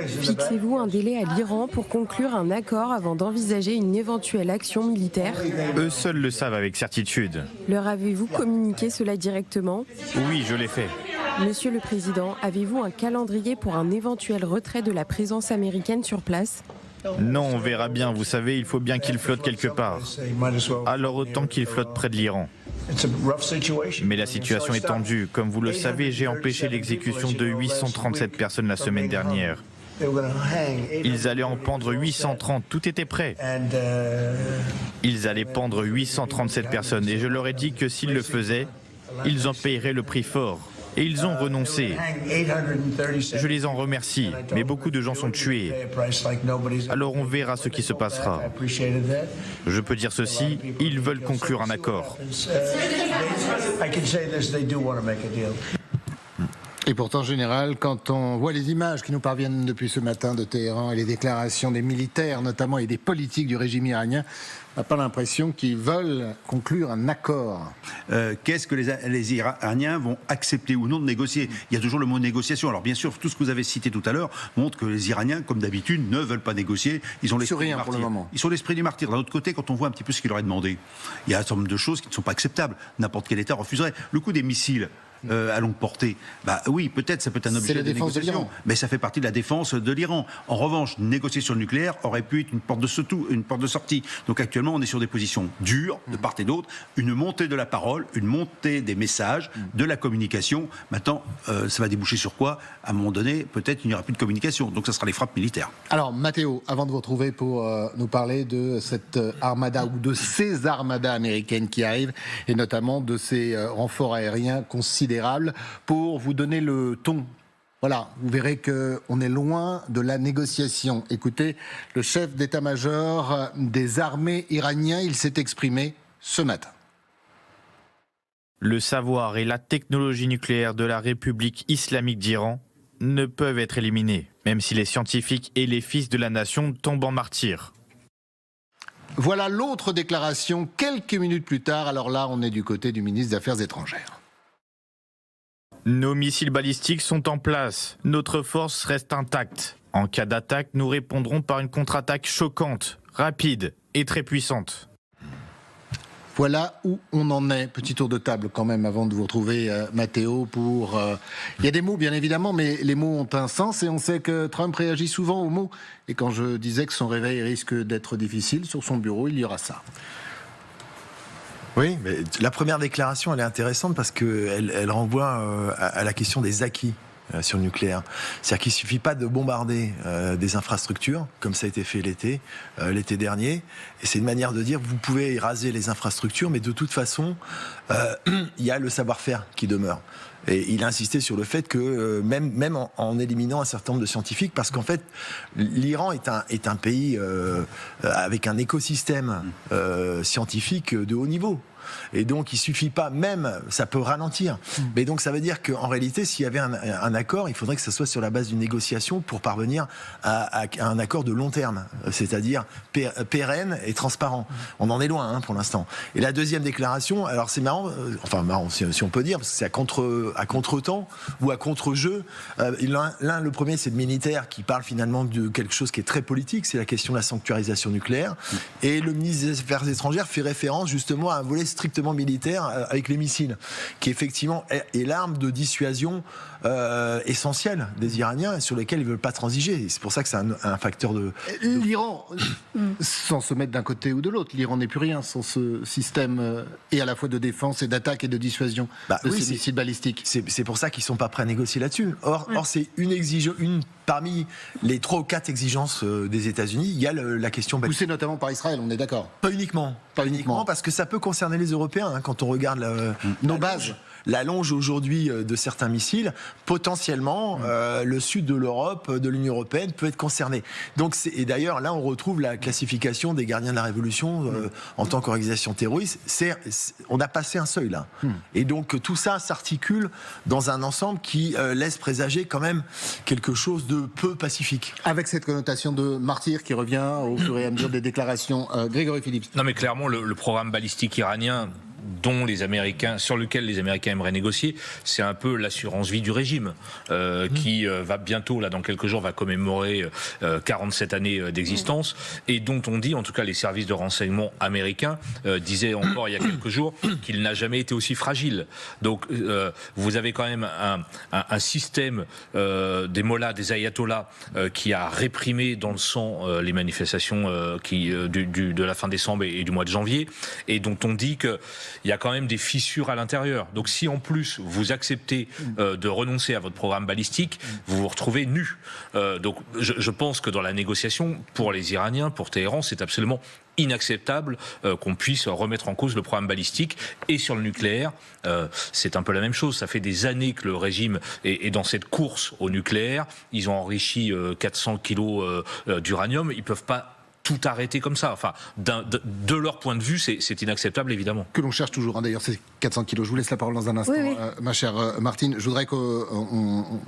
Fixez-vous un délai à l'Iran pour conclure un accord avant d'envisager une éventuelle action militaire? Eux seuls le savent avec certitude. Leur avez-vous communiqué cela directement? Oui, je l'ai fait. Monsieur le Président, avez-vous un calendrier pour un éventuel retrait de la présence américaine sur place? Non, on verra bien. Vous savez, il faut bien qu'il flotte quelque part. Alors autant qu'il flotte près de l'Iran. Mais la situation est tendue. Comme vous le savez, j'ai empêché l'exécution de 837 personnes la semaine dernière. Ils allaient en pendre 830, tout était prêt. Ils allaient pendre 837 personnes et je leur ai dit que s'ils le faisaient, ils en paieraient le prix fort. Et ils ont renoncé. Je les en remercie, mais beaucoup de gens sont tués. Alors on verra ce qui se passera. Je peux dire ceci, ils veulent conclure un accord. Et pourtant, général, quand on voit les images qui nous parviennent depuis ce matin de Téhéran et les déclarations des militaires notamment et des politiques du régime iranien, on n'a pas l'impression qu'ils veulent conclure un accord. Qu'est-ce que les Iraniens vont accepter ou non de négocier? Il y a toujours le mot négociation. Alors bien sûr, tout ce que vous avez cité tout à l'heure montre que les Iraniens, comme d'habitude, ne veulent pas négocier. Ils ont l'esprit du martyr. Ils sont l'esprit du martyr. D'un autre côté, quand on voit un petit peu ce qu'il leur est demandé, il y a un certain nombre de choses qui ne sont pas acceptables. N'importe quel État refuserait. Le coup des missiles à longue portée, bah oui, peut-être ça peut être un objet de négociation, mais ça fait partie de la défense de l'Iran. En revanche, négocier sur le nucléaire aurait pu être une porte de sortie. Donc actuellement, on est sur des positions dures de part et d'autre, une montée de la parole, une montée des messages, de la communication. Maintenant, ça va déboucher sur quoi? À un moment donné, peut-être il n'y aura plus de communication. Donc ça sera les frappes militaires. Alors, Mathéo, avant de vous retrouver pour nous parler de cette armada ou de ces armadas américaines qui arrivent, et notamment de ces renforts aériens considérables, pour vous donner le ton. Voilà, vous verrez qu'on est loin de la négociation. Écoutez, le chef d'état-major des armées iraniens, il s'est exprimé ce matin. Le savoir et la technologie nucléaire de la République islamique d'Iran ne peuvent être éliminés, même si les scientifiques et les fils de la nation tombent en martyrs. Voilà l'autre déclaration quelques minutes plus tard. Alors là, on est du côté du ministre des Affaires étrangères. Nos missiles balistiques sont en place. Notre force reste intacte. En cas d'attaque, nous répondrons par une contre-attaque choquante, rapide et très puissante. Voilà où on en est. Petit tour de table quand même avant de vous retrouver, Mathéo, pour... Il y a des mots, bien évidemment, mais les mots ont un sens et on sait que Trump réagit souvent aux mots. Et quand je disais que son réveil risque d'être difficile, sur son bureau, il y aura ça. Oui, mais la première déclaration, elle est intéressante parce qu'elle renvoie à la question des acquis sur le nucléaire. C'est-à-dire qu'il ne suffit pas de bombarder des infrastructures, comme ça a été fait l'été dernier. Et c'est une manière de dire, vous pouvez raser les infrastructures, mais de toute façon, il y a le savoir-faire qui demeure. Et il a insisté sur le fait que même en éliminant un certain nombre de scientifiques, parce qu'en fait, l'Iran est un pays avec un écosystème scientifique de haut niveau. Et donc, il suffit pas, même, ça peut ralentir. Mais donc, ça veut dire qu'en réalité, s'il y avait un accord, il faudrait que ça soit sur la base d'une négociation pour parvenir à un accord de long terme, c'est-à-dire pérenne et transparent. On en est loin, pour l'instant. Et la deuxième déclaration, alors c'est marrant, marrant si on peut dire, parce que c'est à contre-temps ou à contre-jeu. Le premier, c'est le militaire qui parle finalement de quelque chose qui est très politique, c'est la question de la sanctuarisation nucléaire. Et le ministre des Affaires étrangères fait référence justement à un volet strictement militaire avec les missiles, qui effectivement est l'arme de dissuasion essentielle des Iraniens sur lesquels ils ne veulent pas transiger. Et c'est pour ça que c'est un facteur de... L'Iran, sans se mettre d'un côté ou de l'autre, l'Iran n'est plus rien sans ce système et à la fois de défense et d'attaque et de dissuasion de ces missiles balistiques. C'est pour ça qu'ils ne sont pas prêts à négocier là-dessus. Or c'est une parmi les 3 ou 4 exigences des États-Unis, il y a la question balistique. Poussée notamment par Israël, on est d'accord. Pas uniquement, parce que ça peut concerner les Européens, quand on regarde nos bases. La longe aujourd'hui de certains missiles, potentiellement le sud de l'Europe, de l'Union européenne peut être concerné. Donc et d'ailleurs là on retrouve la classification des gardiens de la Révolution en tant qu'organisation terroriste. On a passé un seuil là. Et donc tout ça s'articule dans un ensemble qui laisse présager quand même quelque chose de peu pacifique. Avec cette connotation de martyr qui revient au fur et à mesure des déclarations. Grégory Phillips. Non mais clairement le programme balistique iranien sur lequel les Américains aimeraient négocier, c'est un peu l'assurance vie du régime, qui va bientôt, là dans quelques jours, va commémorer 47 années d'existence, et dont on dit, en tout cas les services de renseignement américains disaient encore il y a quelques jours qu'il n'a jamais été aussi fragile. Donc vous avez quand même un système des mollahs, des ayatollahs, qui a réprimé dans le sang les manifestations de la fin décembre et du mois de janvier, et dont on dit qu'il y a quand même des fissures à l'intérieur. Donc si en plus vous acceptez de renoncer à votre programme balistique, vous vous retrouvez nu. Donc je pense que dans la négociation, pour les Iraniens, pour Téhéran, c'est absolument inacceptable qu'on puisse remettre en cause le programme balistique. Et sur le nucléaire, c'est un peu la même chose. Ça fait des années que le régime est dans cette course au nucléaire. Ils ont enrichi 400 kilos d'uranium. Ils peuvent pas tout arrêter comme ça. Enfin, de leur point de vue, c'est inacceptable, évidemment. Que l'on cherche toujours, d'ailleurs, ces 400 kilos. Je vous laisse la parole dans un instant, oui. Ma chère Martine. Je voudrais qu'on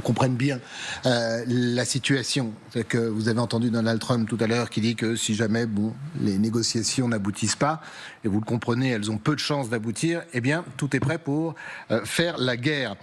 comprenne bien la situation. C'est que vous avez entendu Donald Trump tout à l'heure qui dit que si jamais les négociations n'aboutissent pas, et vous le comprenez, elles ont peu de chances d'aboutir, eh bien, tout est prêt pour faire la guerre.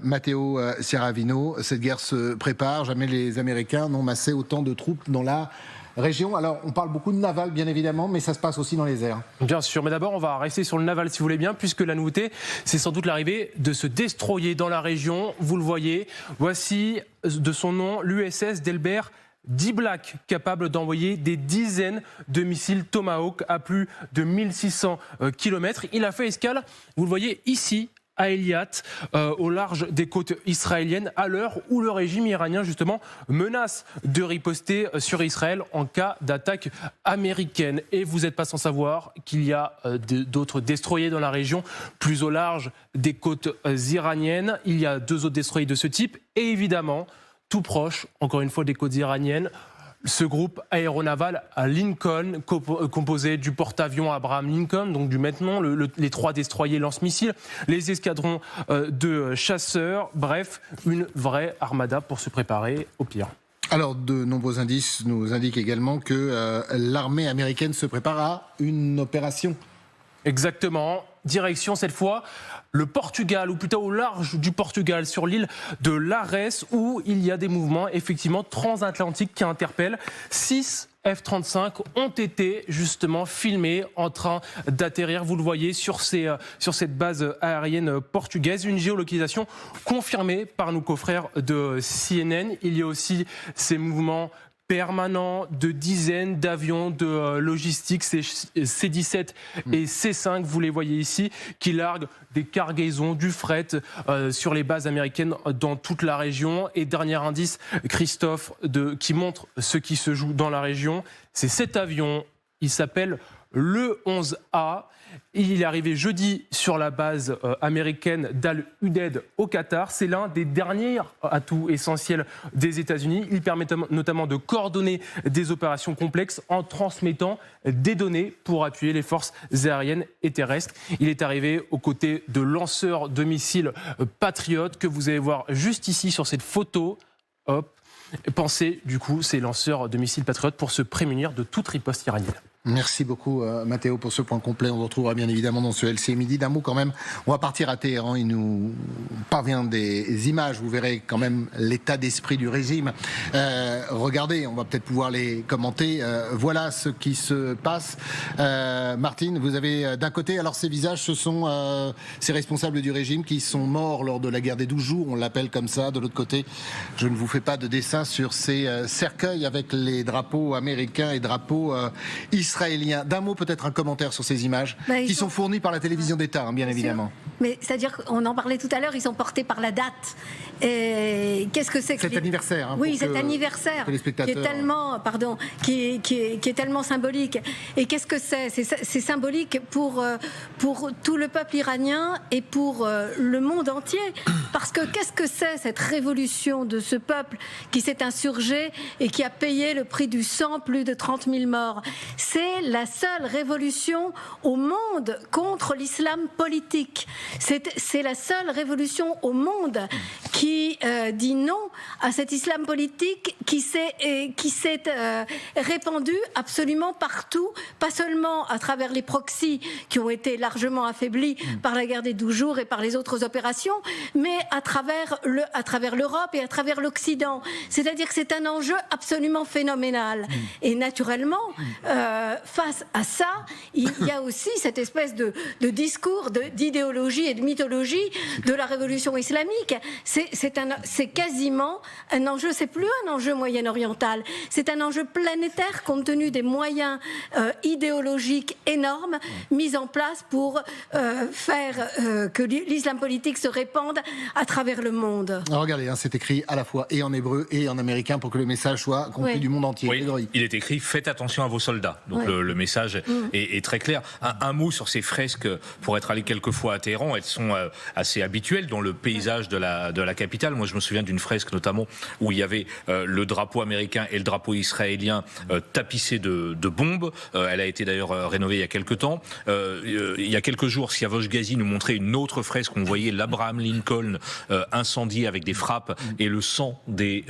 Matteo Ciaravino, cette guerre se prépare. Jamais les Américains n'ont massé autant de troupes dans la région. Alors, on parle beaucoup de naval, bien évidemment, mais ça se passe aussi dans les airs. Bien sûr, mais d'abord, on va rester sur le naval, si vous voulez bien, puisque la nouveauté, c'est sans doute l'arrivée de ce destroyer dans la région. Vous le voyez, voici de son nom l'USS Delbert Deep Black, capable d'envoyer des dizaines de missiles Tomahawk à plus de 1600 km. Il a fait escale, vous le voyez ici, à Eilat, au large des côtes israéliennes, à l'heure où le régime iranien, justement, menace de riposter sur Israël en cas d'attaque américaine. Et vous n'êtes pas sans savoir qu'il y a d'autres destroyers dans la région, plus au large des côtes iraniennes. Il y a 2 autres destroyers de ce type. Et évidemment, tout proche, encore une fois, des côtes iraniennes, ce groupe aéronaval à Lincoln, composé du porte-avions Abraham Lincoln, donc du maintenant, les 3 destroyers lance-missiles, les escadrons de chasseurs, bref, une vraie armada pour se préparer au pire. Alors, de nombreux indices nous indiquent également que l'armée américaine se prépare à une opération. Exactement. Direction cette fois le Portugal, ou plutôt au large du Portugal, sur l'île de Lares, où il y a des mouvements effectivement transatlantiques qui interpellent. 6 F-35 ont été justement filmés en train d'atterrir, vous le voyez, sur cette base aérienne portugaise. Une géolocalisation confirmée par nos confrères de CNN. Il y a aussi ces mouvements permanent de dizaines d'avions de logistique C-17 et C-5, vous les voyez ici, qui larguent des cargaisons, du fret sur les bases américaines dans toute la région. Et dernier indice, Christophe, qui montre ce qui se joue dans la région, c'est cet avion, il s'appelle le 11A. Il est arrivé jeudi sur la base américaine d'Al-Udeid au Qatar. C'est l'un des derniers atouts essentiels des États-Unis. Il permet notamment de coordonner des opérations complexes en transmettant des données pour appuyer les forces aériennes et terrestres. Il est arrivé aux côtés de lanceurs de missiles Patriot que vous allez voir juste ici sur cette photo. Hop. Pensez du coup ces lanceurs de missiles Patriot pour se prémunir de toute riposte iranienne. Merci beaucoup Matteo pour ce point complet. On vous retrouvera bien évidemment dans ce LCI Midi. D'un mot quand même, on va partir à Téhéran. Il nous parvient des images. Vous verrez quand même l'état d'esprit du régime. Regardez, on va peut-être pouvoir les commenter. Voilà ce qui se passe. Martine, vous avez d'un côté, alors ces visages, ce sont ces responsables du régime qui sont morts lors de la guerre des 12 jours, on l'appelle comme ça. De l'autre côté, je ne vous fais pas de dessin sur ces cercueils avec les drapeaux américains et drapeaux israéliens. D'un mot, peut-être un commentaire sur ces images qui sont fournies par la télévision d'État, bien évidemment. Mais c'est-à-dire qu'on en parlait tout à l'heure, ils sont portés par la date. Et qu'est-ce que c'est que cet anniversaire oui, cet anniversaire qui est tellement, qui est tellement symbolique. Et qu'est-ce que c'est symbolique pour tout le peuple iranien et pour le monde entier. Parce que qu'est-ce que c'est cette révolution de ce peuple qui s'est insurgé et qui a payé le prix du sang, plus de 30 000 morts. C'est la seule révolution au monde contre l'islam politique. C'est la seule révolution au monde qui dit dit non à cet islam politique qui s'est répandu absolument partout, pas seulement à travers les proxys qui ont été largement affaiblis par la guerre des 12 jours et par les autres opérations, mais à travers l'Europe et à travers l'Occident. C'est-à-dire que c'est un enjeu absolument phénoménal. Et naturellement, face à ça, il y a aussi cette espèce de discours, d'idéologie et de mythologie de la révolution islamique. C'est quasiment un enjeu, c'est plus un enjeu moyen-oriental, c'est un enjeu planétaire compte tenu des moyens idéologiques énormes mis en place pour faire que l'islam politique se répande à travers le monde. Alors regardez, c'est écrit à la fois et en hébreu et en américain pour que le message soit compris du monde entier. Oui, il est écrit « Faites attention à vos soldats ». Donc le message est très clair. Un mot sur ces fresques, pour être allé quelques fois à Téhéran, elles sont assez habituelles dans le paysage de la capitale. Moi, je me souviens d'une fresque notamment où il y avait le drapeau américain et le drapeau israélien tapissés de bombes. Elle a été d'ailleurs rénovée il y a quelques temps. Il y a quelques jours, Siavosh Ghazi nous montrait une autre fresque où on voyait l'Abraham Lincoln incendié avec des frappes et le sang des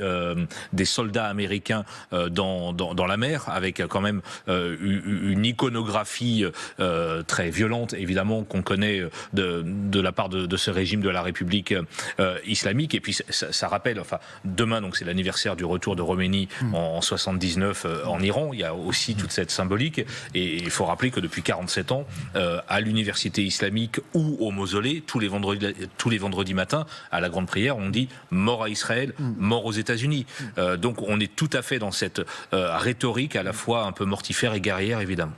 soldats américains dans la mer, avec quand même une iconographie très violente, évidemment, qu'on connaît de la part de ce régime de la République islamique. Et puis ça rappelle, enfin, demain, donc c'est l'anniversaire du retour de Khomeini en 79 en Iran. Il y a aussi toute cette symbolique. Et il faut rappeler que depuis 47 ans, à l'université islamique ou au mausolée, tous les vendredis matins, à la grande prière, on dit mort à Israël, mort aux États-Unis. Donc on est tout à fait dans cette rhétorique à la fois un peu mortifère et guerrière, évidemment.